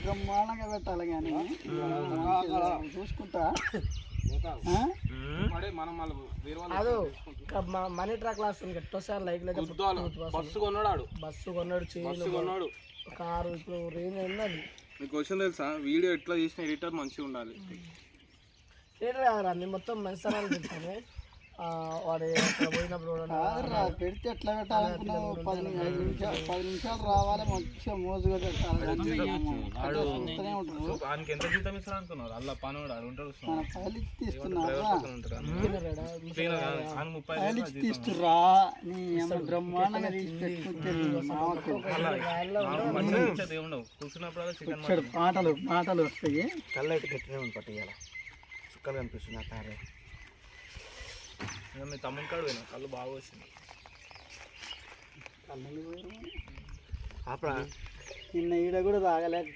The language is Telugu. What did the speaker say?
బ్రహ్మాండంగా పెట్టాలి కానీ చూసుకుంటా అదో మనీ ట్రాక్ లాస్ట్ ఎట్టొస్తారు లైక్ బస్సు కొన్నాడు కొన్నాడు కారు ఇప్పుడు రేంజ్ ఉన్నది. మీకు క్వశ్చన్ తెలుసా, వీడియో ఎట్లా చేసిన ఎడిటర్ మంచిగా ఉండాలి. ఎడిటర్ కాదురా నేను మొత్తం మంచి స్థానాలు పెడతాను. వాడు పోయినప్పుడు పెడితే ఎట్లా పెట్టాలనుకున్నావు? 10 నిమిషాలు రావాలి, మంచిగా మోజుగా పెట్టాలి. ఎంత జీతం ఇస్తారు అనుకున్నారు? అలా పని తీస్తురా బ్రహ్మాండంగా తీసి పెట్టుకుంటారు. మాటలు వస్తాయి. కళ్ళు అయితే గట్టినే ఉంది పట్టియాల చుక్కలు కనిపిస్తుంది. ఆ తారే మీ తమ్ముని కాడు పోయినా కళ్ళు బాగా వచ్చింది. నిన్న ఈడ కూడా తాగలేక